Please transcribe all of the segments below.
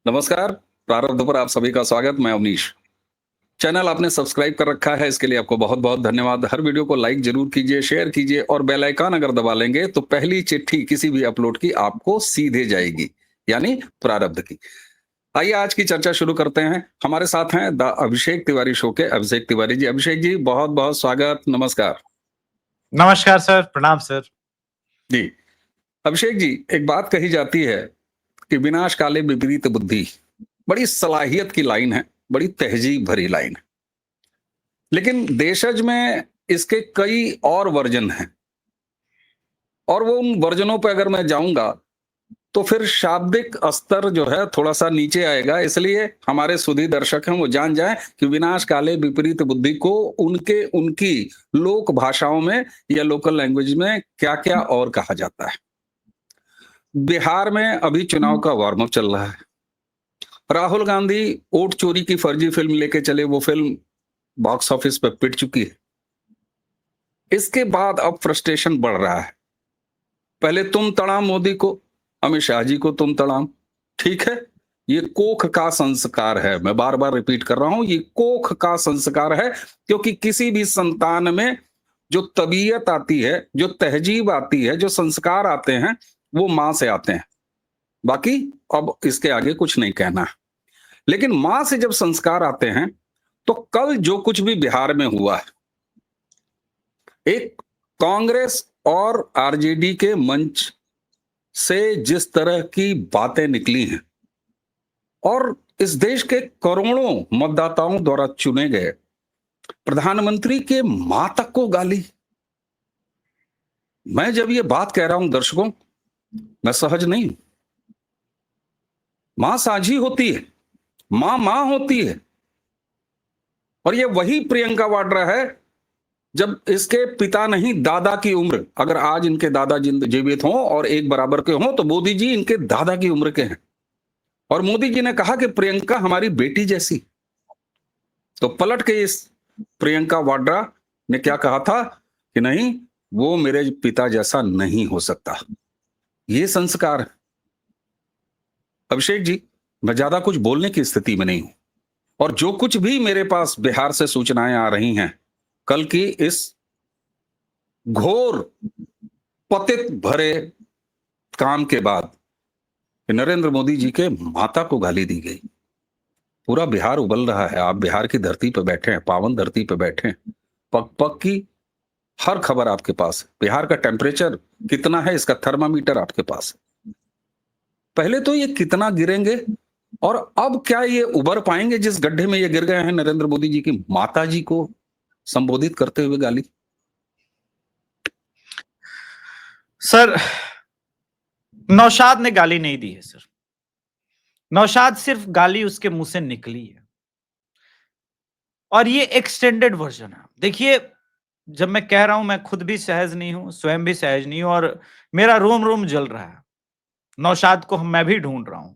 नमस्कार। प्रारब्ध पर आप सभी का स्वागत। मैं अवनीश। चैनल आपने सब्सक्राइब कर रखा है, इसके लिए आपको बहुत बहुत धन्यवाद। हर वीडियो को लाइक जरूर कीजिए, शेयर कीजिए और बेल आइकन अगर दबा लेंगे तो पहली चिट्ठी किसी भी अपलोड की आपको सीधे जाएगी, यानी प्रारब्ध की। आइए आज की चर्चा शुरू करते हैं। हमारे साथ हैं द अभिषेक तिवारी शो के अभिषेक तिवारी जी। अभिषेक जी, बहुत बहुत स्वागत, नमस्कार। नमस्कार सर, प्रणाम सर। जी, अभिषेक जी, एक बात कही जाती है कि विनाश काले विपरीत बुद्धि। बड़ी सलाहियत की लाइन है, बड़ी तहजीब भरी लाइन है, लेकिन देशज में इसके कई और वर्जन हैं और वो उन वर्जनों पे अगर मैं जाऊंगा तो फिर शाब्दिक स्तर जो है थोड़ा सा नीचे आएगा। इसलिए हमारे सुधी दर्शक हैं वो जान जाएं कि विनाश काले विपरीत बुद्धि को उनके उनकी लोक भाषाओं में या लोकल लैंग्वेज में क्या क्या और कहा जाता है। बिहार में अभी चुनाव का वार्म अप चल रहा है। राहुल गांधी वोट चोरी की फर्जी फिल्म लेके चले, वो फिल्म बॉक्स ऑफिस पे पिट चुकी है। इसके बाद अब फ्रस्ट्रेशन बढ़ रहा है। पहले तुम तड़ाम मोदी को, अमित शाह जी को तुम तड़ाम, ठीक है, ये कोख का संस्कार है। मैं बार बार रिपीट कर रहा हूं, ये कोख का संस्कार है, क्योंकि किसी भी संतान में जो तबीयत आती है, जो तहजीब आती है, जो संस्कार आते हैं, वो मां से आते हैं। बाकी अब इसके आगे कुछ नहीं कहना है। लेकिन मां से जब संस्कार आते हैं तो कल जो कुछ भी बिहार में हुआ है, एक कांग्रेस और आरजेडी के मंच से जिस तरह की बातें निकली हैं और इस देश के करोड़ों मतदाताओं द्वारा चुने गए प्रधानमंत्री के मां तक को गाली। मैं जब ये बात कह रहा हूं दर्शकों, मैं सहज नहीं हूं। मां साझी होती है, मां मां होती है। और ये वही प्रियंका वाड्रा है, जब इसके पिता नहीं दादा की उम्र, अगर आज इनके दादा जीवित हों और एक बराबर के हों तो मोदी जी इनके दादा की उम्र के हैं। और मोदी जी ने कहा कि प्रियंका हमारी बेटी जैसी। तो पलट के इस प्रियंका वाड्रा ने क्या कहा था कि नहीं, वो मेरे पिता जैसा नहीं हो सकता। ये संस्कार। अभिषेक जी, मैं ज्यादा कुछ बोलने की स्थिति में नहीं हूं और जो कुछ भी मेरे पास बिहार से सूचनाएं आ रही हैं कल की इस घोर पतित भरे काम के बाद, नरेंद्र मोदी जी के माता को गाली दी गई। पूरा बिहार उबल रहा है। आप बिहार की धरती पर बैठे हैं, पावन धरती पर बैठे हैं, पग पग की हर खबर आपके पास है। बिहार का टेम्परेचर कितना है इसका थर्मामीटर आपके पास है। पहले तो ये कितना गिरेंगे और अब क्या ये उबर पाएंगे जिस गड्ढे में ये गिर गए हैं, नरेंद्र मोदी जी की माता जी को संबोधित करते हुए गाली। सर, नौशाद ने गाली नहीं दी है सर। नौशाद सिर्फ गाली उसके मुंह से निकली है और ये एक्सटेंडेड वर्जन है। देखिए, जब मैं कह रहा हूं, मैं खुद भी सहज नहीं हूं, स्वयं भी सहज नहीं हूं और मेरा रोम रोम जल रहा है। नौशाद को मैं भी ढूंढ रहा हूं,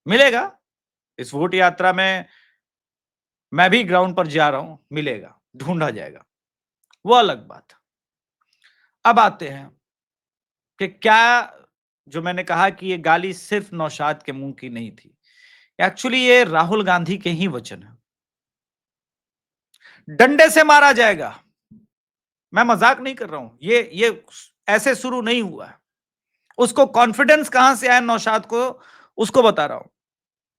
मिलेगा। इस वोट यात्रा में मैं भी ग्राउंड पर जा रहा हूं, मिलेगा, ढूंढा जाएगा, वो अलग बात। अब आते हैं कि क्या जो मैंने कहा कि ये गाली सिर्फ नौशाद के मुंह की नहीं थी, एक्चुअली ये राहुल गांधी के ही वचन है। डंडे से मारा जाएगा, मैं मजाक नहीं कर रहा हूं। ये ऐसे शुरू नहीं हुआ है। उसको कॉन्फिडेंस कहां से आया नौशाद को, उसको बता रहा हूं।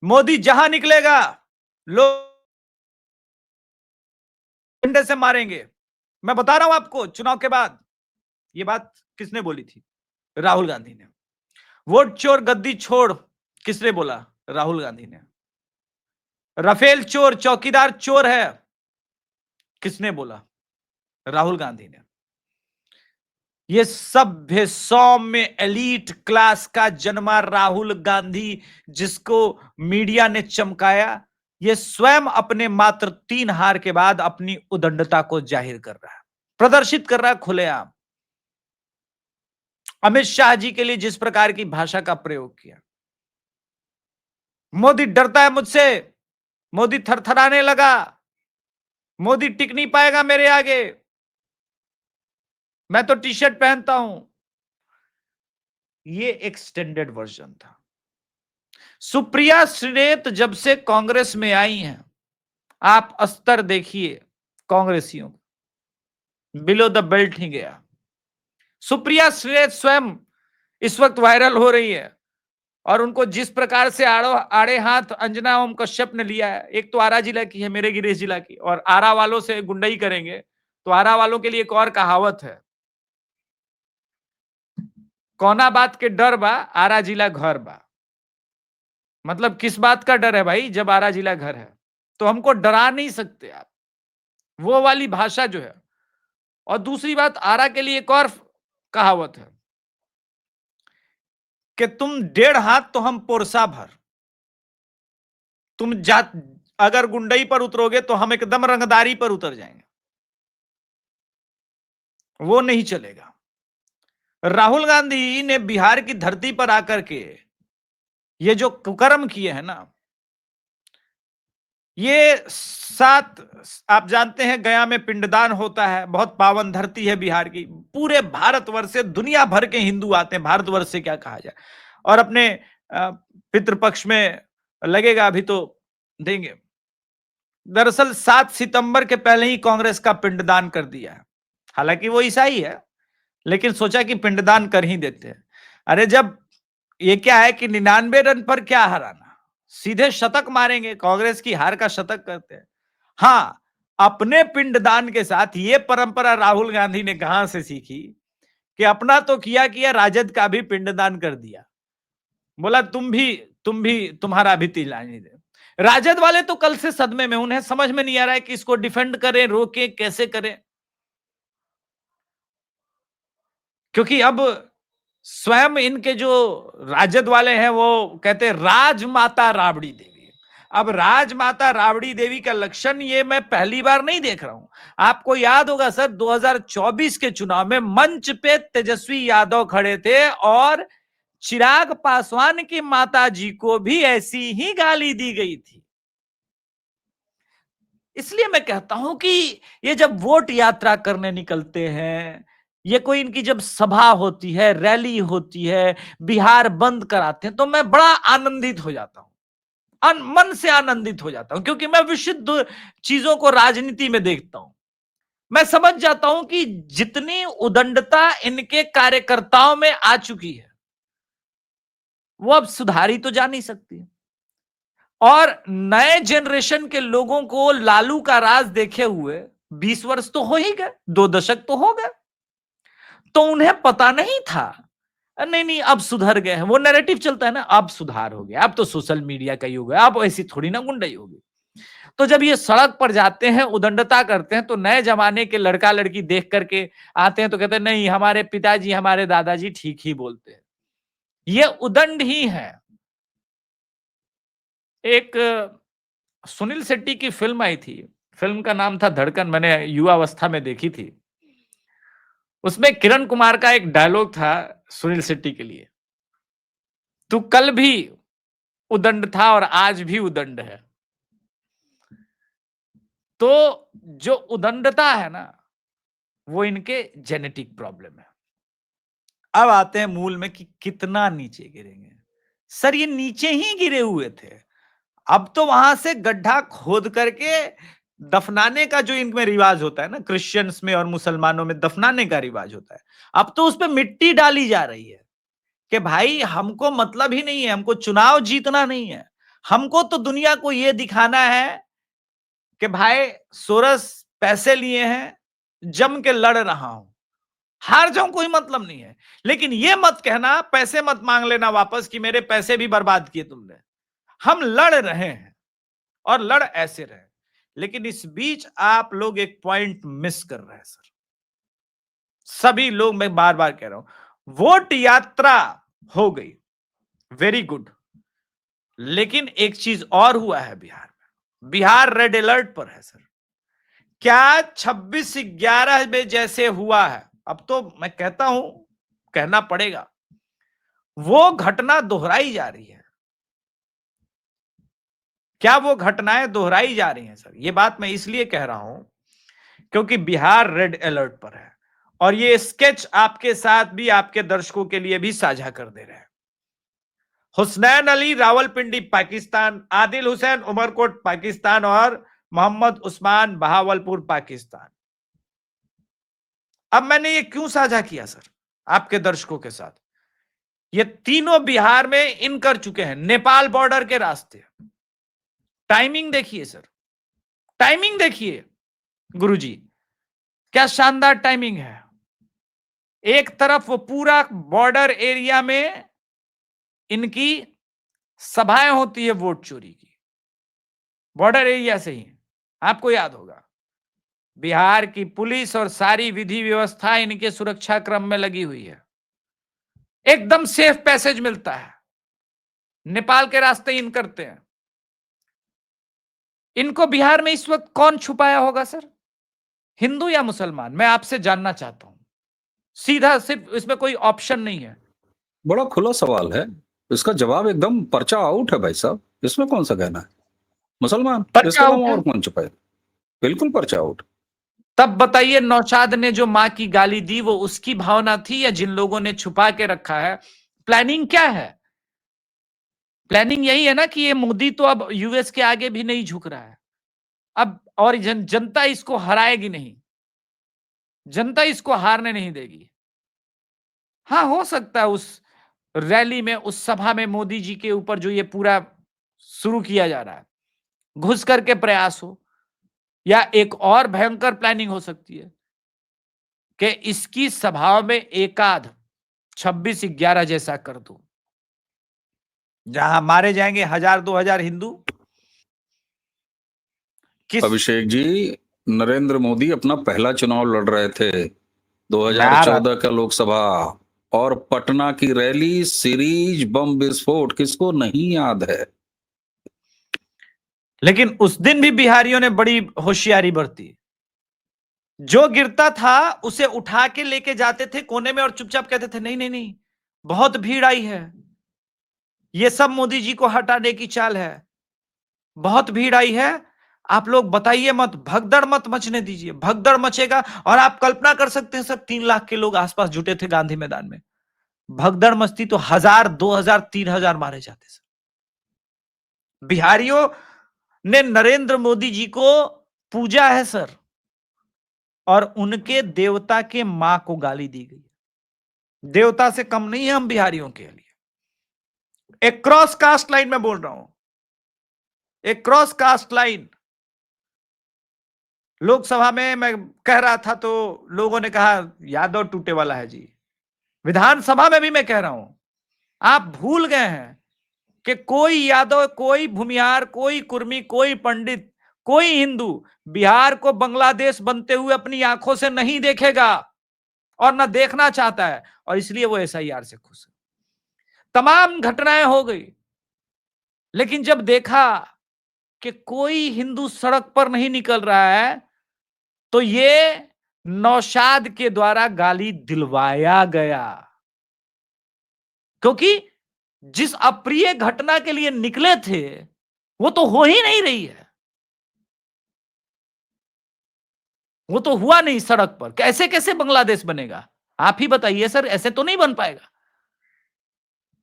मोदी जहां निकलेगा लोग डंडे से मारेंगे। मैं बता रहा हूं आपको, चुनाव के बाद ये बात किसने बोली थी? राहुल गांधी ने। वोट चोर गद्दी छोड़, किसने बोला? राहुल गांधी ने। राफेल चोर, चौकीदार चोर है, किसने बोला? राहुल गांधी ने। ये सभ्य सौम्य एलीट क्लास का जन्मा राहुल गांधी, जिसको मीडिया ने चमकाया, ये स्वयं अपने मात्र 3 हार के बाद अपनी उदंडता को जाहिर कर रहा है, प्रदर्शित कर रहा है खुलेआम। अमित शाह जी के लिए जिस प्रकार की भाषा का प्रयोग किया, मोदी डरता है मुझसे, मोदी थरथराने लगा, मोदी टिक नहीं पाएगा मेरे आगे, मैं तो टी शर्ट पहनता हूं। ये एक्सटेंडेड वर्जन था। सुप्रिया श्रीनेत जब से कांग्रेस में आई हैं, आप अस्तर देखिए कांग्रेसियों, बिलो द बेल्ट ही गया। सुप्रिया श्रीनेत स्वयं इस वक्त वायरल हो रही है और उनको जिस प्रकार से आड़े हाथ अंजना ओम कश्यप ने लिया है, एक तो आरा जिला की है, मेरे गिरीश जिला की, और आरा वालों से गुंडई करेंगे तो आरा वालों के लिए एक और कहावत है, कौना बात के डर बा आरा जिला घर बा। मतलब किस बात का डर है भाई, जब आरा जिला घर है तो हमको डरा नहीं सकते आप, वो वाली भाषा जो है। और दूसरी बात, आरा के लिए एक और कहावत है कि तुम 1.5 हाथ तो हम पोरसा भर, तुम जात अगर गुंडई पर उतरोगे तो हम एकदम रंगदारी पर उतर जाएंगे, वो नहीं चलेगा। राहुल गांधी ने बिहार की धरती पर आकर के ये जो कुकर्म किए हैं ना, ये 7, आप जानते हैं गया में पिंडदान होता है, बहुत पावन धरती है बिहार की, पूरे भारतवर्ष से दुनिया भर के हिंदू आते हैं, भारतवर्ष से क्या कहा जाए, और अपने पितृपक्ष में लगेगा अभी तो देंगे। दरअसल 7 सितंबर के पहले ही कांग्रेस का पिंडदान कर दिया है, हालांकि वो ईसाई है लेकिन सोचा कि पिंडदान कर ही देते हैं। अरे जब ये क्या है कि 99 रन पर क्या हराना, सीधे शतक मारेंगे, कांग्रेस की हार का शतक करते हैं। हाँ, अपने पिंडदान के साथ ये परंपरा राहुल गांधी ने कहां से सीखी कि अपना तो किया राजद का भी पिंडदान कर दिया, बोला तुम भी तुम्हारा भी तिला नहीं दे। राजद वाले तो कल से सदमे में, उन्हें समझ में नहीं आ रहा है कि इसको डिफेंड करें, रोके, कैसे करें, क्योंकि अब स्वयं इनके जो राजद वाले हैं वो कहते हैं राजमाता राबड़ी देवी। अब राजमाता राबड़ी देवी का लक्षण ये मैं पहली बार नहीं देख रहा हूं। आपको याद होगा सर, 2024 के चुनाव में मंच पे तेजस्वी यादव खड़े थे और चिराग पासवान की माता जी को भी ऐसी ही गाली दी गई थी। इसलिए मैं कहता हूं कि ये जब वोट यात्रा करने निकलते हैं, ये कोई इनकी जब सभा होती है, रैली होती है, बिहार बंद कराते हैं, तो मैं बड़ा आनंदित हो जाता हूं, मन से आनंदित हो जाता हूं, क्योंकि मैं विशुद्ध चीजों को राजनीति में देखता हूं। मैं समझ जाता हूं कि जितनी उदंडता इनके कार्यकर्ताओं में आ चुकी है वो अब सुधारी तो जा नहीं सकती, और नए जनरेशन के लोगों को लालू का राज देखे हुए 20 वर्ष तो हो ही गए, 2 दशक तो हो गए, तो उन्हें पता नहीं था। नहीं अब सुधर गए हैं, वो नैरेटिव चलता है ना, अब सुधार हो गया, अब तो सोशल मीडिया का युग है, अब ऐसी थोड़ी ना गुंडाई होगी। तो जब ये सड़क पर जाते हैं, उदंडता करते हैं, तो नए जमाने के लड़का लड़की देख करके आते हैं तो कहते हैं नहीं, हमारे पिताजी हमारे दादाजी ठीक ही बोलते हैं। ये उदंड ही है। एक सुनील शेट्टी की फिल्म आई थी, फिल्म का नाम था धड़कन, मैंने युवावस्था में देखी थी। उसमें किरण कुमार का एक डायलॉग था सुनील शेट्टी के लिए, तू कल भी उदंड था और आज भी उदंड है। तो जो उदंडता है ना, वो इनके जेनेटिक प्रॉब्लम है। अब आते हैं मूल में कि कितना नीचे गिरेंगे। सर ये नीचे ही गिरे हुए थे, अब तो वहां से गड्ढा खोद करके दफनाने का जो इनमें रिवाज होता है ना, क्रिश्चियंस में और मुसलमानों में दफनाने का रिवाज होता है, अब तो उस पर मिट्टी डाली जा रही है कि भाई हमको मतलब ही नहीं है, हमको चुनाव जीतना नहीं है, हमको तो दुनिया को यह दिखाना है कि भाई सोरस पैसे लिए हैं, जम के लड़ रहा हूं, हार जाऊं कोई मतलब नहीं है, लेकिन यह मत कहना, पैसे मत मांग लेना वापस कि मेरे पैसे भी बर्बाद किए तुमने। हम लड़ रहे हैं और लड़ ऐसे रहे, लेकिन इस बीच आप लोग एक पॉइंट मिस कर रहे हैं सर, सभी लोग, मैं बार बार कह रहा हूं, वोट यात्रा हो गई, वेरी गुड, लेकिन एक चीज और हुआ है बिहार में, बिहार रेड अलर्ट पर है सर। क्या 26/11 में जैसे हुआ है, अब तो मैं कहता हूं, कहना पड़ेगा, वो घटना दोहराई जा रही है। क्या वो घटनाएं दोहराई जा रही हैं सर? ये बात मैं इसलिए कह रहा हूं क्योंकि बिहार रेड अलर्ट पर है, और ये स्केच आपके साथ भी, आपके दर्शकों के लिए भी साझा कर दे रहे हैं। हुसनैन अली रावलपिंडी पाकिस्तान, आदिल हुसैन उमरकोट पाकिस्तान और मोहम्मद उस्मान बहावलपुर पाकिस्तान। अब मैंने ये क्यों साझा किया सर आपके दर्शकों के साथ? ये तीनों बिहार में इन कर चुके हैं, नेपाल बॉर्डर के रास्ते। टाइमिंग देखिए सर, टाइमिंग देखिए गुरुजी, क्या शानदार टाइमिंग है। एक तरफ वो पूरा बॉर्डर एरिया में इनकी सभाएं होती है वोट चोरी की, बॉर्डर एरिया से ही। आपको याद होगा बिहार की पुलिस और सारी विधि व्यवस्था इनके सुरक्षा क्रम में लगी हुई है, एकदम सेफ पैसेज मिलता है, नेपाल के रास्ते इन करते हैं। इनको बिहार में इस वक्त कौन छुपाया होगा सर, हिंदू या मुसलमान? मैं आपसे जानना चाहता हूं सीधा, सिर्फ इसमें कोई ऑप्शन नहीं है। बड़ा खुला सवाल है, इसका जवाब एकदम पर्चा आउट है भाई साहब, इसमें कौन सा कहना है? मुसलमान, पर्चा इसके अलावा आउट है। और कौन छुपाए? बिल्कुल पर्चा आउट। तब बताइए नौशाद ने जो मां की गाली दी वो उसकी भावना थी या जिन लोगों ने छुपा के रखा है? प्लानिंग क्या है? प्लानिंग यही है ना कि ये मोदी तो अब यूएस के आगे भी नहीं झुक रहा है अब, और जनता इसको हराएगी नहीं, जनता इसको हारने नहीं देगी। हाँ, हो सकता है उस रैली में, उस सभा में मोदी जी के ऊपर जो ये पूरा शुरू किया जा रहा है घुस करके प्रयास हो, या एक और भयंकर प्लानिंग हो सकती है कि इसकी सभा में एकाध 26/11 जैसा कर दो, जहां मारे जाएंगे 1000-2000 हिंदू। किस अभिषेक जी, नरेंद्र मोदी अपना पहला चुनाव लड़ रहे थे 2014 का लोकसभा, और पटना की रैली, सीरीज, बम विस्फोट, किसको नहीं याद है? लेकिन उस दिन भी बिहारियों ने बड़ी होशियारी बरती, जो गिरता था उसे उठा के लेके जाते थे कोने में और चुपचाप कहते थे नहीं नहीं नहीं, बहुत भीड़ आई है, ये सब मोदी जी को हटाने की चाल है, बहुत भीड़ आई है, आप लोग बताइए मत, भगदड़ मत मचने दीजिए, भगदड़ मचेगा। और आप कल्पना कर सकते हैं सर, 3 लाख के लोग आसपास जुटे थे गांधी मैदान में, भगदड़ मचती तो 1000, 2000, 3000 मारे जाते सर। बिहारियों ने नरेंद्र मोदी जी को पूजा है सर, और उनके देवता के मां को गाली दी गई। देवता से कम नहीं है हम बिहारियों के लिए। एक क्रॉस कास्ट लाइन में बोल रहा हूं, एक क्रॉस कास्ट लाइन। लोकसभा में मैं कह रहा था तो लोगों ने कहा यादव टूटे वाला है जी। विधानसभा में भी मैं कह रहा हूं, आप भूल गए हैं कि कोई यादव, कोई भूमिहार, कोई कुर्मी, कोई पंडित, कोई हिंदू बिहार को बांग्लादेश बनते हुए अपनी आंखों से नहीं देखेगा और ना देखना चाहता है, और इसलिए वो एसआईआर से खुश है। तमाम घटनाएं हो गई, लेकिन जब देखा कि कोई हिंदू सड़क पर नहीं निकल रहा है तो ये नौशाद के द्वारा गाली दिलवाया गया, क्योंकि जिस अप्रिय घटना के लिए निकले थे वो तो हो ही नहीं रही है, वो तो हुआ नहीं सड़क पर। कैसे कैसे बांग्लादेश बनेगा आप ही बताइए सर, ऐसे तो नहीं बन पाएगा।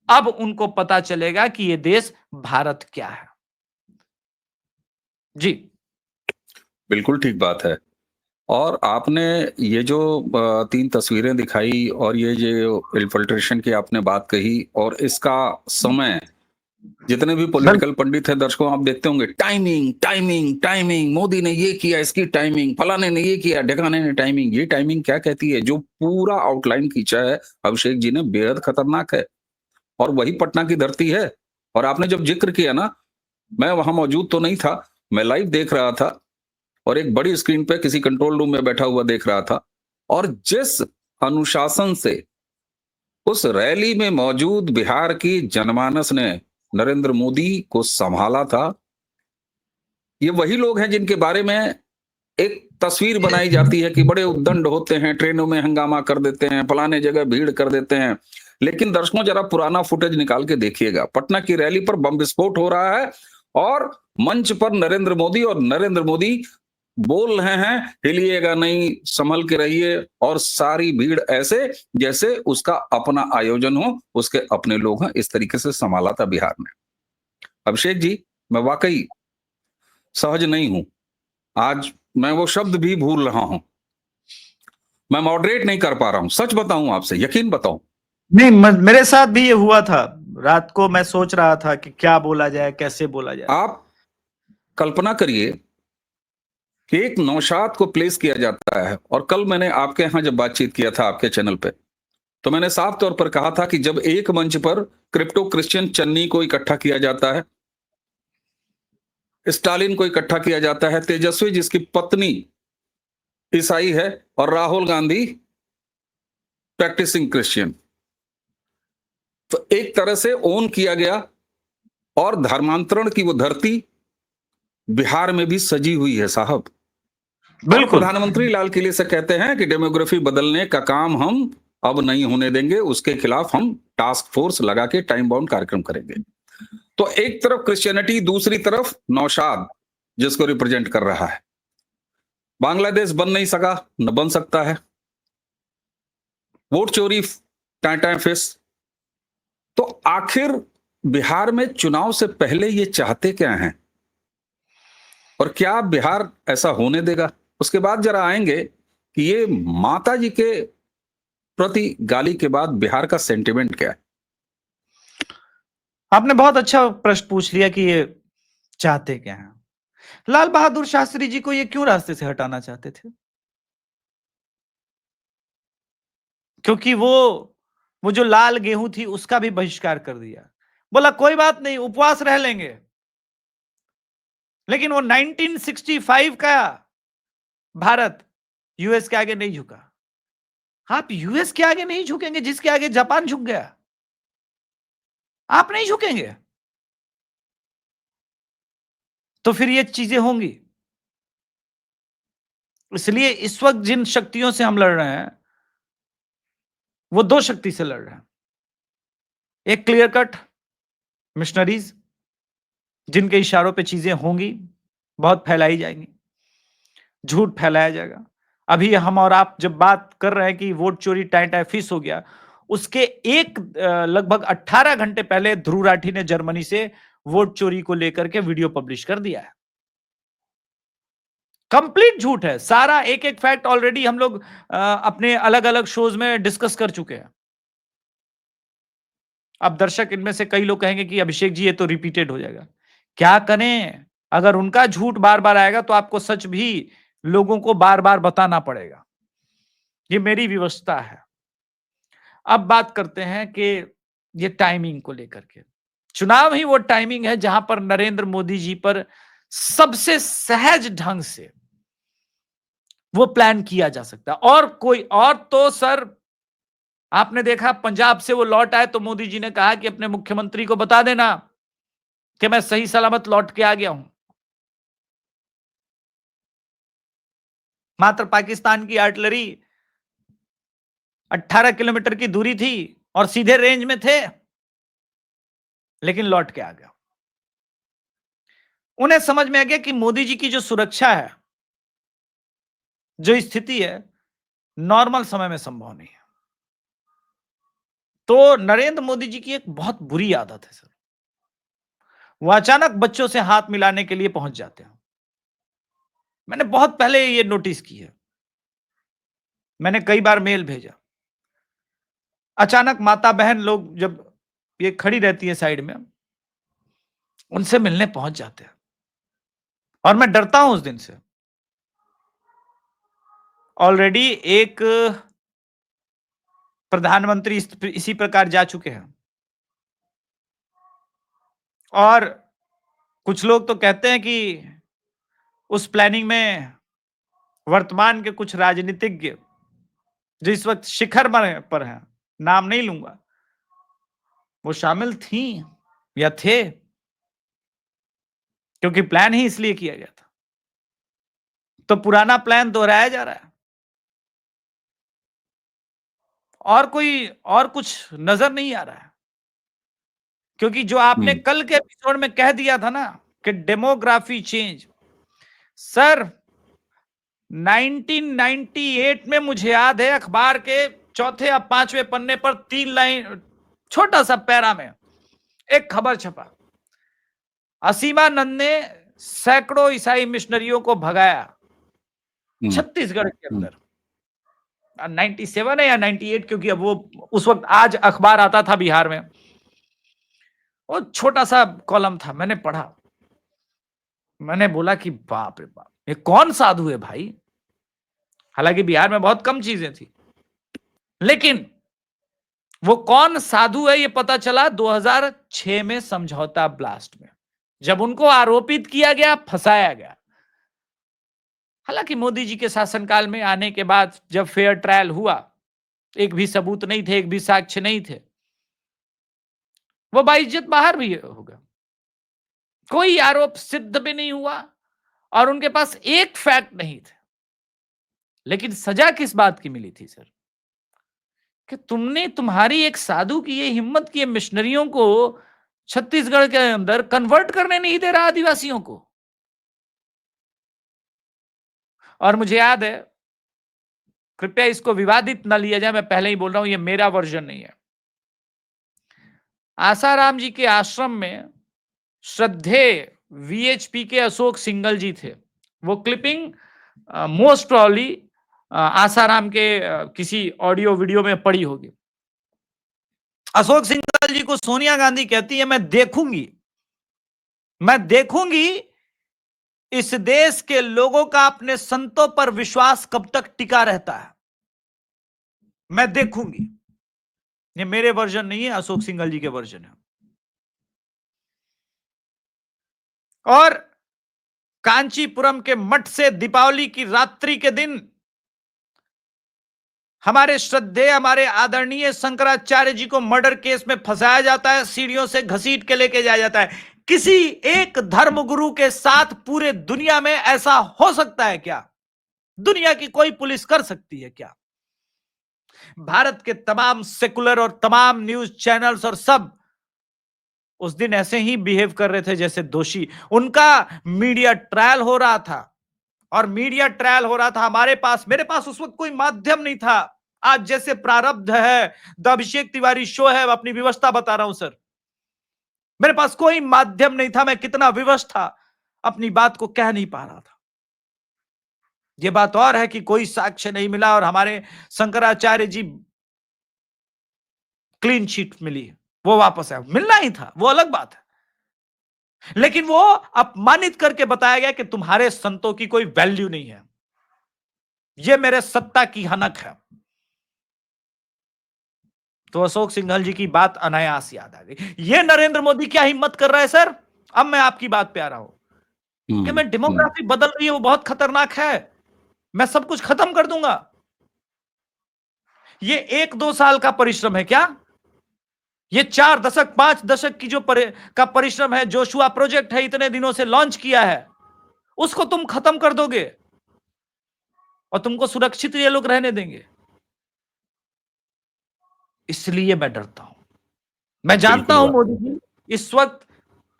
अब उनको पता चलेगा कि ये देश भारत क्या है। जी बिल्कुल ठीक बात है। और आपने ये जो 3 तस्वीरें दिखाई और ये जो इन्फिल्ट्रेशन की आपने बात कही, और इसका समय, जितने भी पॉलिटिकल पंडित हैं, दर्शकों, आप देखते होंगे टाइमिंग टाइमिंग टाइमिंग, मोदी ने ये किया, इसकी टाइमिंग, फलाने ने ये किया, ढकाने ने टाइमिंग। ये टाइमिंग क्या कहती है? जो पूरा आउटलाइन खींचा है अभिषेक जी ने, बेहद खतरनाक है, और वही पटना की धरती है। और आपने जब जिक्र किया ना, मैं वहां मौजूद तो नहीं था, मैं लाइव देख रहा था और एक बड़ी स्क्रीन पे किसी कंट्रोल रूम में बैठा हुआ देख रहा था, और जिस अनुशासन से उस रैली में मौजूद बिहार की जनमानस ने नरेंद्र मोदी को संभाला था, ये वही लोग हैं जिनके बारे में एक तस्वीर बनाई जाती है कि बड़े उद्दंड होते हैं, ट्रेनों में हंगामा कर देते हैं, फलाने जगह भीड़ कर देते हैं। लेकिन दर्शकों, जरा पुराना फुटेज निकाल के देखिएगा, पटना की रैली पर बम विस्फोट हो रहा है और मंच पर नरेंद्र मोदी, और नरेंद्र मोदी बोल रहे हैं, हिलिएगा नहीं, संभल के रहिए, और सारी भीड़ ऐसे जैसे उसका अपना आयोजन हो, उसके अपने लोग हैं, इस तरीके से संभाला था बिहार में। अभिषेक जी, मैं वाकई सहज नहीं हूं। आज मैं वो शब्द भी भूल रहा हूं, मैं मॉडरेट नहीं कर पा रहा हूं, सच बताऊं आपसे, यकीन बताऊं। नहीं, मेरे साथ भी ये हुआ था। रात को मैं सोच रहा था कि क्या बोला जाए, कैसे बोला जाए। आप कल्पना करिए कि एक नौशाद को प्लेस किया जाता है, और कल मैंने आपके यहां जब बातचीत किया था आपके चैनल पे, तो मैंने साफ तौर पर कहा था कि जब एक मंच पर क्रिप्टो क्रिश्चियन चन्नी को इकट्ठा किया जाता है, स्टालिन को इकट्ठा किया जाता है, तेजस्वी जिसकी पत्नी ईसाई है, और राहुल गांधी प्रैक्टिसिंग क्रिश्चियन, तो एक तरह से ओन किया गया, और धर्मांतरण की वो धरती बिहार में भी सजी हुई है साहब। और बिल्कुल। प्रधानमंत्री लाल किले से कहते हैं कि डेमोग्राफी बदलने का काम हम अब नहीं होने देंगे, उसके खिलाफ हम टास्क फोर्स लगा के टाइम बाउंड कार्यक्रम करेंगे। तो एक तरफ क्रिश्चियनिटी, दूसरी तरफ नौशाद जिसको रिप्रेजेंट कर रहा है। बांग्लादेश बन नहीं सका, न बन सकता है। वोट चोरी, टाटा फेस। तो आखिर बिहार में चुनाव से पहले ये चाहते क्या हैं, और क्या बिहार ऐसा होने देगा? उसके बाद जरा आएंगे कि ये माता जी के प्रति गाली के बाद बिहार का सेंटिमेंट क्या है। आपने बहुत अच्छा प्रश्न पूछ लिया कि ये चाहते क्या हैं। लाल बहादुर शास्त्री जी को ये क्यों रास्ते से हटाना चाहते थे? क्योंकि वो जो लाल गेहूं थी उसका भी बहिष्कार कर दिया। बोला कोई बात नहीं, उपवास रह लेंगे। लेकिन वो 1965 का भारत यूएस के आगे नहीं झुका। आप यूएस के आगे नहीं झुकेंगे जिसके आगे जापान झुक गया? आप नहीं झुकेंगे तो फिर ये चीजें होंगी। इसलिए इस वक्त जिन शक्तियों से हम लड़ रहे हैं वो दो शक्ति से लड़ रहे हैं। एक क्लियर कट मिशनरीज, जिनके इशारों पे चीजें होंगी, बहुत फैलाई जाएंगी, झूठ फैलाया जाएगा। अभी हम और आप जब बात कर रहे हैं कि वोट चोरी टाइम फिश हो गया, उसके एक लगभग 18 घंटे पहले ध्रुव राठी ने जर्मनी से वोट चोरी को लेकर के वीडियो पब्लिश कर दिया है। कंप्लीट झूठ है सारा, एक एक फैक्ट ऑलरेडी हम लोग अपने अलग अलग शोज में डिस्कस कर चुके हैं। अब दर्शक इनमें से कई लोग कहेंगे कि अभिषेक जी ये तो रिपीटेड हो जाएगा। क्या करें, अगर उनका झूठ बार बार आएगा तो आपको सच भी लोगों को बार बार बताना पड़ेगा। ये मेरी व्यवस्था है। अब बात करते हैं कि ये टाइमिंग को लेकर के, चुनाव ही वो टाइमिंग है जहां पर नरेंद्र मोदी जी पर सबसे सहज ढंग से वो प्लान किया जा सकता है। और कोई और तो सर, आपने देखा पंजाब से वो लौट आए तो मोदी जी ने कहा कि अपने मुख्यमंत्री को बता देना कि मैं सही सलामत लौट के आ गया हूं। मात्र पाकिस्तान की आर्टिलरी 18 किलोमीटर की दूरी थी और सीधे रेंज में थे, लेकिन लौट के आ गया। उन्हें समझ में आ गया कि मोदी जी की जो सुरक्षा है, जो स्थिति है, नॉर्मल समय में संभव नहीं है। तो नरेंद्र मोदी जी की एक बहुत बुरी आदत है सर, वो अचानक बच्चों से हाथ मिलाने के लिए पहुंच जाते हैं। मैंने बहुत पहले ये नोटिस की है, मैंने कई बार मेल भेजा। अचानक माता बहन लोग जब ये खड़ी रहती है साइड में, उनसे मिलने पहुंच जाते हैं, और मैं डरता हूं उस दिन से। ऑलरेडी एक प्रधानमंत्री इसी प्रकार जा चुके हैं, और कुछ लोग तो कहते हैं कि उस प्लानिंग में वर्तमान के कुछ राजनीतिज्ञ जो इस वक्त शिखर पर हैं, नाम नहीं लूंगा, वो शामिल थी या थे, क्योंकि प्लान ही इसलिए किया गया था। तो पुराना प्लान दोहराया जा रहा है, और कोई और कुछ नजर नहीं आ रहा है। क्योंकि जो आपने कल के एपिसोड में कह दिया था ना कि डेमोग्राफी चेंज, सर 1998 में मुझे याद है अखबार के चौथे या पांचवें पन्ने पर 3 लाइन छोटा सा पैरा में एक खबर छपा, असीमानंद ने सैकड़ों ईसाई मिशनरियों को भगाया छत्तीसगढ़ के अंदर। 97 है या 98, क्योंकि अब वो उस वक्त आज अखबार आता था बिहार में, वो छोटा सा कॉलम था, मैंने पढ़ा, मैंने बोला कि बाप रे बाप, ये कौन साधु है भाई। हालांकि बिहार में बहुत कम चीजें थी, लेकिन वो कौन साधु है ये पता चला 2006 में समझौता ब्लास्ट में, जब उनको आरोपित किया गया, फंसाया गया। हालांकि मोदी जी के शासनकाल में आने के बाद जब फेयर ट्रायल हुआ, एक भी सबूत नहीं थे, एक भी साक्ष्य नहीं थे, वो बाइज्जत बाहर भी हो गया, कोई आरोप सिद्ध भी नहीं हुआ और उनके पास एक फैक्ट नहीं थे। लेकिन सजा किस बात की मिली थी सर? कि तुम्हारी एक साधु की ये हिम्मत की मिशनरियों को छत्तीसगढ़ के अंदर कन्वर्ट करने नहीं दे रहा आदिवासियों को। और मुझे याद है, कृपया इसको विवादित न लिया जाए, मैं पहले ही बोल रहा हूं, ये मेरा वर्जन नहीं है। आसाराम जी के आश्रम में श्रद्धेय वीएचपी के अशोक सिंघल जी थे। वो क्लिपिंग मोस्ट प्रॉब्ली आसाराम के किसी ऑडियो वीडियो में पड़ी होगी। अशोक सिंघल जी को सोनिया गांधी कहती है, मैं देखूंगी इस देश के लोगों का अपने संतों पर विश्वास कब तक टिका रहता है, मैं देखूंगी। ये मेरे वर्जन नहीं है, अशोक सिंघल जी के वर्जन है। और कांचीपुरम के मठ से दीपावली की रात्रि के दिन हमारे श्रद्धेय, हमारे आदरणीय शंकराचार्य जी को मर्डर केस में फंसाया जाता है, सीढ़ियों से घसीट के लेके जाया जाता है। किसी एक धर्मगुरु के साथ पूरे दुनिया में ऐसा हो सकता है क्या? दुनिया की कोई पुलिस कर सकती है क्या? भारत के तमाम सेकुलर और तमाम न्यूज चैनल्स और सब उस दिन ऐसे ही बिहेव कर रहे थे जैसे दोषी। उनका मीडिया ट्रायल हो रहा था, और मीडिया ट्रायल हो रहा था मेरे पास उस वक्त कोई माध्यम नहीं था। आज जैसे प्रारब्ध है, द अभिषेक तिवारी शो है, अपनी व्यवस्था बता रहा हूं सर। मेरे पास कोई माध्यम नहीं था, मैं कितना विवश था, अपनी बात को कह नहीं पा रहा था। यह बात और है कि कोई साक्ष्य नहीं मिला और हमारे शंकराचार्य जी क्लीन शीट मिली, वो वापस आया, मिलना ही था, वो अलग बात है। लेकिन वो अपमानित करके बताया गया कि तुम्हारे संतों की कोई वैल्यू नहीं है, ये मेरे सत्ता की हनक है। तो अशोक सिंघल जी की बात अनायास याद आ गई। ये नरेंद्र मोदी क्या हिम्मत कर रहा है सर? अब मैं आपकी बात पे आ रहा हूं कि मैं डेमोग्राफी बदल रही है, वो बहुत खतरनाक है, मैं सब कुछ खत्म कर दूंगा। ये 1-2 साल का परिश्रम है क्या? ये 4 दशक 5 दशक की जो का परिश्रम है, जोशुआ प्रोजेक्ट है, इतने दिनों से लॉन्च किया है, उसको तुम खत्म कर दोगे और तुमको सुरक्षित ये लोग रहने देंगे? इसलिए मैं डरता हूं। मैं जानता हूं मोदी जी इस वक्त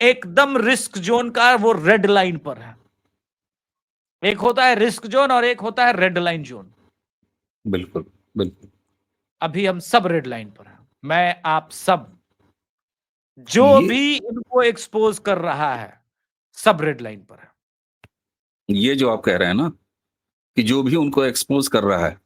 एकदम रिस्क जोन का, वो रेड लाइन पर है। एक होता है रिस्क जोन और एक होता है रेड लाइन जोन। बिल्कुल बिल्कुल। अभी हम सब रेड लाइन पर हैं। मैं आप सब जो भी इनको एक्सपोज कर रहा है, सब रेड लाइन पर है। ये जो आप कह रहे हैं ना कि जो भी उनको एक्सपोज कर रहा है,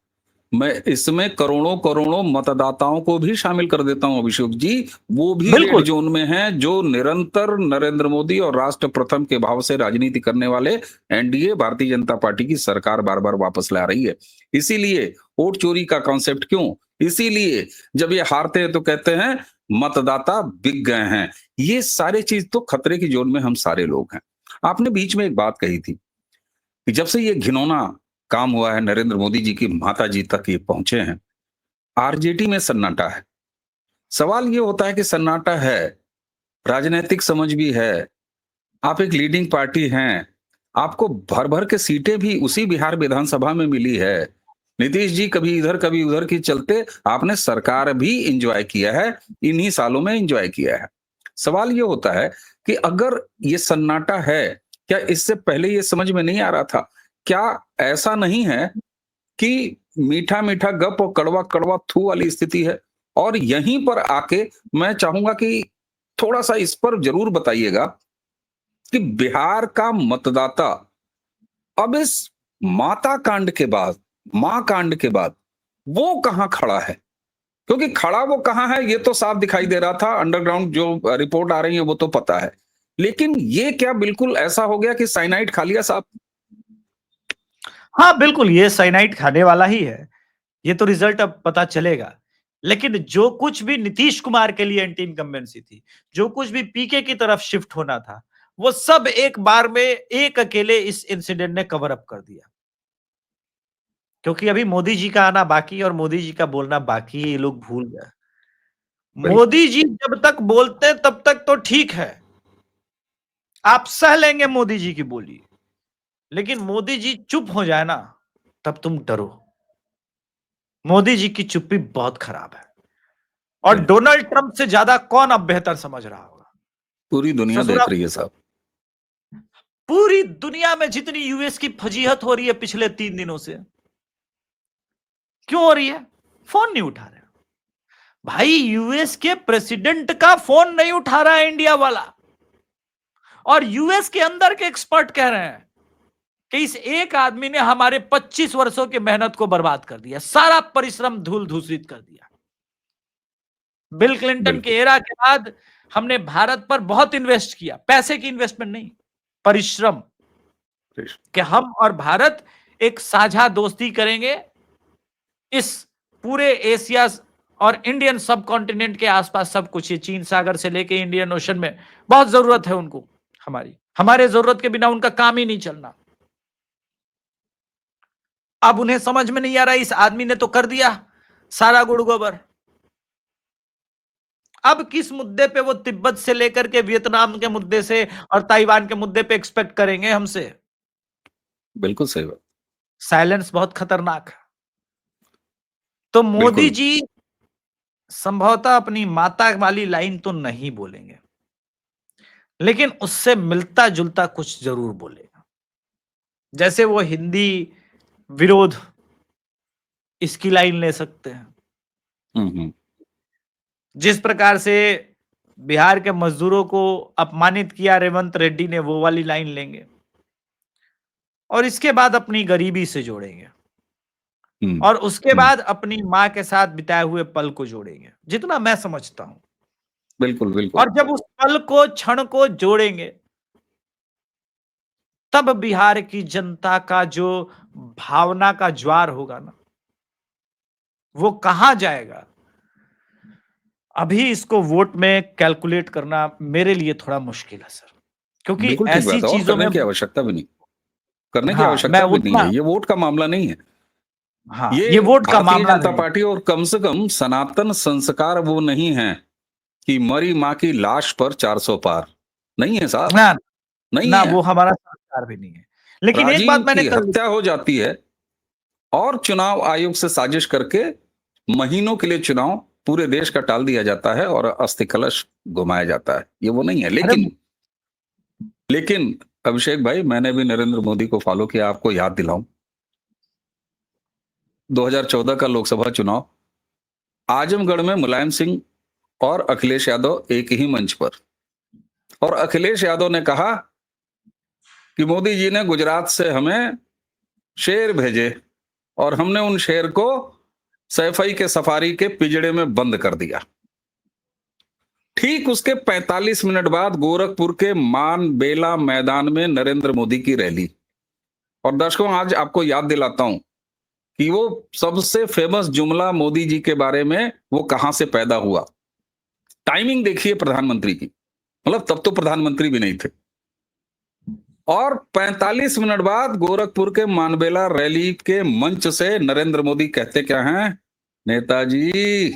मैं इसमें करोड़ों करोड़ों मतदाताओं को भी शामिल कर देता हूं अभिषेक जी। वो भी रेड जोन में हैं, जो निरंतर नरेंद्र मोदी और राष्ट्र प्रथम के भाव से राजनीति करने वाले एनडीए भारतीय जनता पार्टी की सरकार बार बार वापस ला रही है। इसीलिए वोट चोरी का कॉन्सेप्ट क्यों? इसीलिए जब ये हारते हैं तो कहते हैं मतदाता बिक गए हैं। ये सारी चीज तो खतरे की जोन में हम सारे लोग हैं। आपने बीच में एक बात कही थी कि जब से ये घिनौना काम हुआ है, नरेंद्र मोदी जी की माता जी तक ये पहुंचे हैं, आरजेडी में सन्नाटा है। सवाल ये होता है कि सन्नाटा है, राजनीतिक समझ भी है, आप एक लीडिंग पार्टी हैं, आपको भर भर के सीटें भी उसी बिहार विधानसभा में मिली है। नीतीश जी कभी इधर कभी उधर के चलते आपने सरकार भी इंजॉय किया है, इन्हीं सालों में इंजॉय किया है। सवाल ये होता है कि अगर ये सन्नाटा है, क्या इससे पहले ये समझ में नहीं आ रहा था क्या ऐसा नहीं है कि मीठा मीठा गप और कड़वा कड़वा थू वाली स्थिति है? और यहीं पर आके मैं चाहूंगा कि थोड़ा सा इस पर जरूर बताइएगा कि बिहार का मतदाता अब इस माता कांड के बाद, मां कांड के बाद वो कहां खड़ा है? क्योंकि खड़ा वो कहां है ये तो साफ दिखाई दे रहा था, अंडरग्राउंड जो रिपोर्ट आ रही है वो तो पता है, लेकिन ये क्या बिल्कुल ऐसा हो गया कि साइनाइड खा लिया साहब? हाँ, बिल्कुल, ये साइनाइड खाने वाला ही है। ये तो रिजल्ट अब पता चलेगा। लेकिन जो कुछ भी नीतीश कुमार के लिए एंटी इनकम्बेंसी थी, जो कुछ भी पीके की तरफ शिफ्ट होना था, वो सब एक बार में एक अकेले इस इंसिडेंट ने कवर अप कर दिया। क्योंकि अभी मोदी जी का आना बाकी और मोदी जी का बोलना बाकी है, ये लोग भूल गए। बिल्कुल मोदी जी जब तक बोलते हैं तब तक तो ठीक है, आप सह लेंगे मोदी जी की बोली, लेकिन मोदी जी चुप हो जाए ना, तब तुम डरो। मोदी जी की चुप्पी बहुत खराब है। और बिल्कुल डोनाल्ड ट्रंप से ज्यादा कौन अब बेहतर समझ रहा होगा? पूरी दुनिया ससुरा, देख रही है साहब। पूरी दुनिया में जितनी यूएस की फजीहत हो रही है पिछले 3 दिनों से, क्यों हो रही है? फोन नहीं उठा रहे भाई। यूएस के प्रेसिडेंट का फोन नहीं उठा रहा है इंडिया वाला, और यूएस के अंदर के एक्सपर्ट कह रहे हैं कि इस एक आदमी ने हमारे 25 वर्षों की मेहनत को बर्बाद कर दिया, सारा परिश्रम धूल धूसरित कर दिया। बिल क्लिंटन के बिल्कुल एरा के बाद हमने भारत पर बहुत इन्वेस्ट किया, पैसे की इन्वेस्टमेंट नहीं, परिश्रम, कि हम और भारत एक साझा दोस्ती करेंगे इस पूरे एशिया और इंडियन सब कॉन्टिनेंट के आसपास सब कुछ, ये चीन सागर से लेके इंडियन ओशन में बहुत जरूरत है उनको हमारी, हमारे जरूरत के बिना उनका काम ही नहीं चलना। अब उन्हें समझ में नहीं आ रहा, इस आदमी ने तो कर दिया सारा गुड़ गोबर। अब किस मुद्दे पे वो तिब्बत से लेकर के वियतनाम के मुद्दे से और ताइवान के मुद्दे पे एक्सपेक्ट करेंगे हमसे? बिल्कुल सही बात। साइलेंस बहुत खतरनाक है। तो मोदी बिल्कुल जी संभवतः अपनी माता वाली लाइन तो नहीं बोलेंगे, लेकिन उससे मिलता जुलता कुछ जरूर बोलेगा। जैसे वो हिंदी विरोध, इसकी लाइन ले सकते हैं। हम्म। जिस प्रकार से बिहार के मजदूरों को अपमानित किया रेवंत रेड्डी ने, वो वाली लाइन लेंगे, और इसके बाद अपनी गरीबी से जोड़ेंगे, हम्म और उसके हम्म, बाद अपनी मां के साथ बिताए हुए पल को जोड़ेंगे, जितना मैं समझता हूं। बिल्कुल बिल्कुल और जब उस पल को, क्षण को जोड़ेंगे, तब बिहार की जनता का जो भावना का ज्वार होगा ना, वो कहां जाएगा, अभी इसको वोट में कैलकुलेट करना मेरे लिए थोड़ा मुश्किल है सर। क्योंकि बिल्कुल ठीक ऐसी बात है, और चीजों में, करने की आवश्यकता भी नहीं, करने की हाँ, मैं आवश्यकता भी नहीं उतना, है, ये वोट का मामला नहीं है। हाँ, ये ये वोट का भारतीय मामला जनता नहीं। पार्टी और कम से कम सनातन संस्कार वो नहीं है कि मरी मां की लाश पर 400 पार, नहीं है साहब, ना, नहीं ना है। वो हमारा संस्कार भी नहीं है। लेकिन एक राजीव बात मैंने की कल, हत्या हो जाती है और चुनाव आयोग से साजिश करके महीनों के लिए चुनाव पूरे देश का टाल दिया जाता है और अस्थि कलश घुमाया जाता है, ये वो नहीं है। अरे लेकिन अभिषेक भाई, मैंने भी नरेंद्र मोदी को फॉलो किया, आपको याद दिलाऊं, 2014 का लोकसभा चुनाव, आजमगढ़ में मुलायम सिंह और अखिलेश यादव एक ही मंच पर, और अखिलेश यादव ने कहा कि मोदी जी ने गुजरात से हमें शेर भेजे और हमने उन शेर को सैफई के सफारी के पिंजड़े में बंद कर दिया। ठीक उसके 45 मिनट बाद गोरखपुर के मान बेला मैदान में नरेंद्र मोदी की रैली। और दर्शकों, आज आपको याद दिलाता हूं कि वो सबसे फेमस जुमला मोदी जी के बारे में वो कहां से पैदा हुआ। टाइमिंग देखिए प्रधानमंत्री की, मतलब तब तो प्रधानमंत्री भी नहीं थे। और 45 मिनट बाद गोरखपुर के मानबेला रैली के मंच से नरेंद्र मोदी कहते क्या हैं? नेताजी,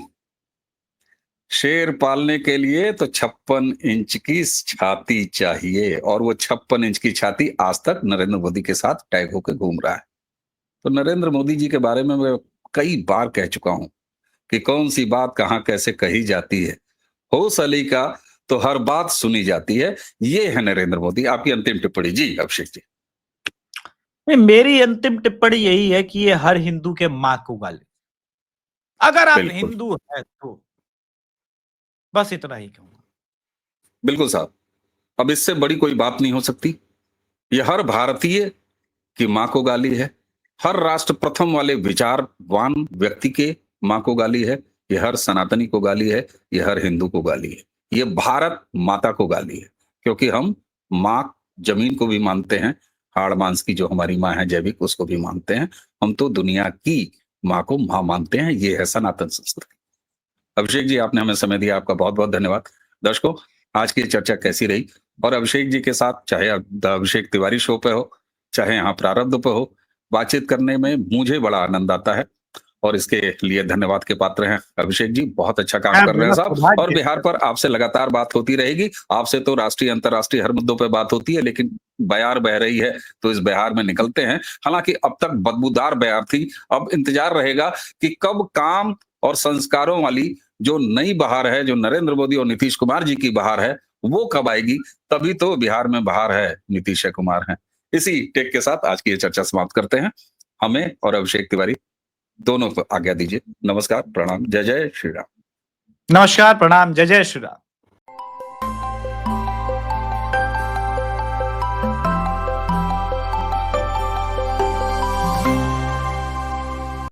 शेर पालने के लिए तो 56 इंच की छाती चाहिए, और वो 56 इंच की छाती आज तक नरेंद्र मोदी के साथ टैग होकर घूम रहा है। तो नरेंद्र मोदी जी के बारे में मैं कई बार कह चुका हूं कि कौन सी बात कहां कैसे कही जाती है, होश अली का तो हर बात सुनी जाती है। ये है नरेंद्र मोदी। आपकी अंतिम टिप्पणी जी अभिषेक जी। नहीं, मेरी अंतिम टिप्पणी यही है कि ये हर हिंदू के मां को गाली, अगर आप बिल्कुल हिंदू है तो। बस इतना ही कहूंगा। बिल्कुल साहब, अब इससे बड़ी कोई बात नहीं हो सकती। ये हर भारतीय की मां को गाली है, हर राष्ट्र प्रथम वाले विचारवान व्यक्ति के मां को गाली है, ये हर सनातनी को गाली है, ये हर हिंदू को गाली है, ये भारत माता को गाली है, क्योंकि हम मां जमीन को भी मानते हैं, हाड़ मांस की जो हमारी मां है जैविक, उसको भी मानते हैं। हम तो दुनिया की मां को मां मानते हैं, ये है सनातन संस्कृति। अभिषेक जी, आपने हमें समय दिया, आपका बहुत बहुत धन्यवाद। दर्शकों, आज की चर्चा कैसी रही? और अभिषेक जी के साथ, चाहे द अभिषेक तिवारी शो पे हो, चाहे यहाँ प्रारब्ध पे हो, बातचीत करने में मुझे बड़ा आनंद आता है और इसके लिए धन्यवाद के पात्र हैं अभिषेक जी। बहुत अच्छा काम कर रहे हैं मेरा साहब, और सौभाग्य बिहार पर आपसे लगातार बात होती रहेगी। आपसे तो राष्ट्रीय अंतर्राष्ट्रीय हर मुद्दों पे बात होती है, लेकिन बयार बह रही है तो इस बयार में निकलते हैं। हालांकि अब तक बदबूदार बयार थी, अब इंतजार रहेगा कि कब काम और संस्कारों वाली जो नई बहार है, जो नरेंद्र मोदी और नीतीश कुमार जी की बहार है, वो कब आएगी। तभी तो बिहार में बहार है, नीतीश कुमार है। इसी टेक के साथ आज की ये चर्चा समाप्त करते हैं। हमें और अभिषेक तिवारी दोनों को आज्ञा दीजिए। नमस्कार, प्रणाम, जय जय श्री राम। नमस्कार, प्रणाम, जय जय श्री राम।